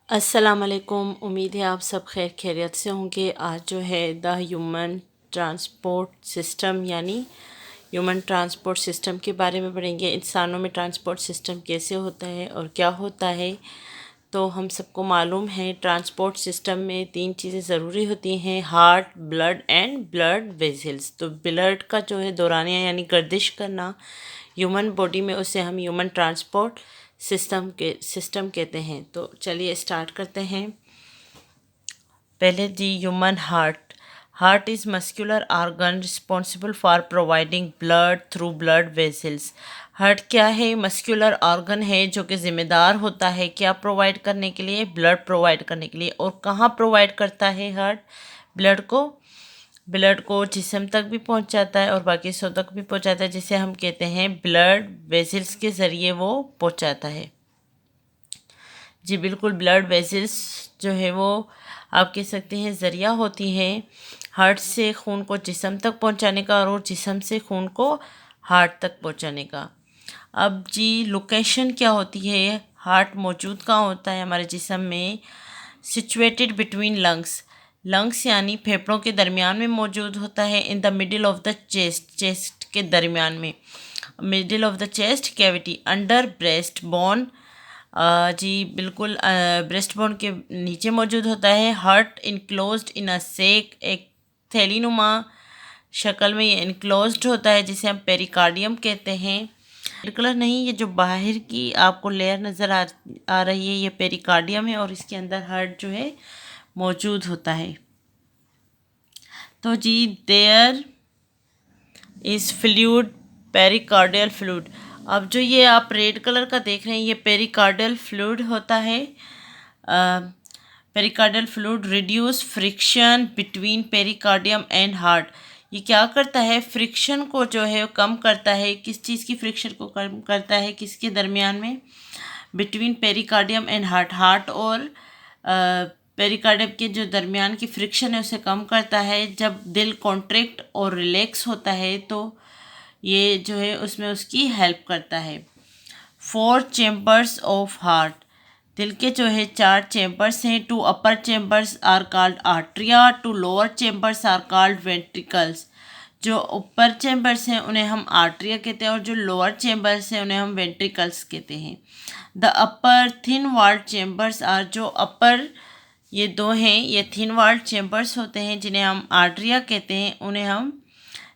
अस्सलाम वालेकुम। उम्मीद है आप सब खैर खैरियत से होंगे। आज जो है द ह्यूमन ट्रांसपोर्ट सिस्टम यानी ह्यूमन ट्रांसपोर्ट सिस्टम के बारे में पढ़ेंगे। इंसानों में ट्रांसपोर्ट सिस्टम कैसे होता है और क्या होता है। तो हम सबको मालूम है ट्रांसपोर्ट सिस्टम में तीन चीज़ें ज़रूरी होती हैं, heart, blood and blood vessels. तो ब्लड का जो है दौरानिया यानी गर्दिश करना ह्यूमन बॉडी में, उसे हम ह्यूमन ट्रांसपोर्ट सिस्टम कहते हैं। तो चलिए स्टार्ट करते हैं। पहले जी human heart. Heart is muscular organ responsible for providing blood through blood vessels. Heart क्या है? मस्कुलर ऑर्गन है जो कि ज़िम्मेदार होता है क्या प्रोवाइड करने के लिए? ब्लड प्रोवाइड करने के लिए। और कहाँ प्रोवाइड करता है हार्ट ब्लड को जिस्म तक भी पहुंचाता है और बाकी हिस्सों तक भी पहुंचाता है, जिसे हम कहते हैं ब्लड वेसल्स के ज़रिए वो पहुंचाता है। जी बिल्कुल, ब्लड वेसल्स जो है वो आप कह सकते हैं ज़रिया होती हैं हार्ट से खून को जिस्म तक पहुंचाने का और जिस्म से खून को हार्ट तक पहुंचाने का। अब जी लोकेशन क्या होती है? हार्ट मौजूद कहाँ होता है हमारे जिस्म में? सिचुएटेड बिटवीन लंग्स यानी फेफड़ों के दरमियान में मौजूद होता है। In the middle of the chest के दरमियान में, middle of the chest cavity, under breast bone. जी बिल्कुल, ब्रेस्ट बोन के नीचे मौजूद होता है। हार्ट इनक्लोज्ड इन अ सेक, एक थैलीनुमा शक्ल में ये इनक्लोज्ड होता है, जिसे हम पेरिकार्डियम कहते हैं। रेड कलर नहीं, ये जो बाहर की आपको लेयर नज़र आ रही है ये पेरिकार्डियम है और इसके अंदर हार्ट जो है मौजूद होता है। तो जी there is fluid, pericardial fluid. अब जो ये आप रेड कलर का देख रहे हैं ये पेरिकार्डियल फ्लूइड होता है। Pericardial fluid reduce friction between pericardium and heart. ये क्या करता है? फ्रिक्शन को जो है कम करता है। किस चीज़ की फ्रिक्शन को कम करता है? किसके दरमियान में? बिटवीन पेरिकार्डियम एंड हार्ट और पेरिकार्डियम के जो दरमियान की फ्रिक्शन है उसे कम करता है। जब दिल कॉन्ट्रैक्ट और रिलैक्स होता है तो ये जो है उसमें उसकी हेल्प करता है। 4 चैम्बर्स ऑफ हार्ट। दिल के जो है 4 चैम्बर्स हैं। 2 upper chambers are called atria, 2 lower chambers are called ventricles. जो ऊपर चैम्बर्स हैं उन्हें हम आर्ट्रिया कहते हैं और जो लोअर चैम्बर्स हैं उन्हें हम वेंट्रिकल्स कहते हैं। The upper thin walled chambers are, जो अपर ये दो हैं ये थिन वॉल्ड चैम्बर्स होते हैं जिन्हें हम आर्ट्रिया कहते हैं। उन्हें हम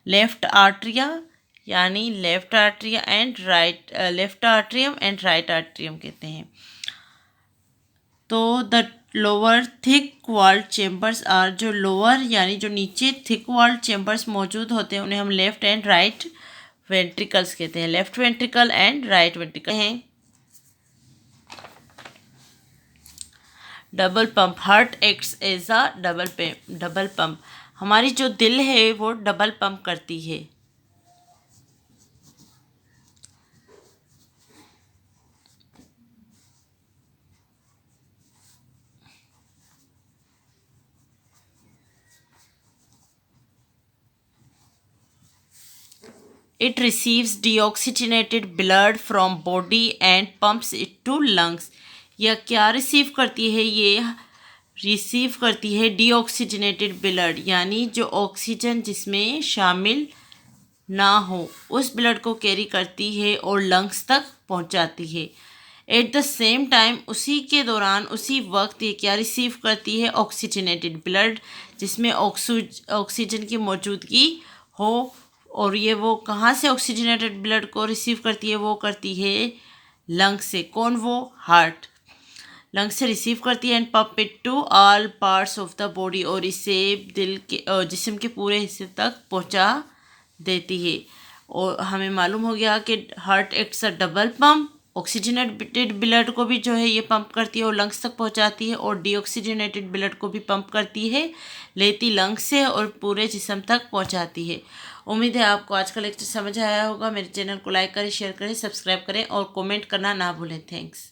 लेफ्ट आर्ट्रिया यानी left atrium and right atrium कहते हैं। तो the lower thick walled chambers are, जो लोअर यानी जो नीचे थिक वॉल्ड चैम्बर्स मौजूद होते हैं उन्हें हम लेफ्ट एंड राइट वेंट्रिकल्स कहते हैं। Left ventricle and right ventricle हैं। Double pump. Heart acts as a double pump. हमारी जो दिल है वो डबल पंप करती है। It receives deoxygenated blood from body and pumps it to lungs. यह क्या रिसीव करती है? ये रिसीव करती है डीऑक्सीजनेटेड ब्लड यानी जो ऑक्सीजन जिसमें शामिल ना हो उस ब्लड को कैरी करती है और लंग्स तक पहुंचाती है। एट द सेम टाइम, उसी के दौरान उसी वक्त ये क्या रिसीव करती है? ऑक्सीजनेटेड ब्लड जिसमें ऑक्सीजन की मौजूदगी हो। और ये वो कहाँ से ऑक्सीजनेटेड ब्लड को रिसीव करती है? वो करती है लंग से। कौन? वो हार्ट लंग से रिसीव करती है and pump it to all parts of the body, और इसे दिल के जिस्म के पूरे हिस्से तक पहुंचा देती है। और हमें मालूम हो गया कि हार्ट एक्ट्स अ डबल पंप। ऑक्सीजनेटेड ब्लड को भी जो है ये पंप करती है और लंग्स तक पहुंचाती है, और डीऑक्सीजनेटेड ब्लड को भी पंप करती है, लेती लंग्स से और पूरे जिस्म तक पहुंचाती है। उम्मीद है आपको आज का लेक्चर समझ आया होगा। मेरे चैनल को लाइक करें, शेयर करें, सब्सक्राइब करें और कमेंट करना ना भूलें। थैंक्स।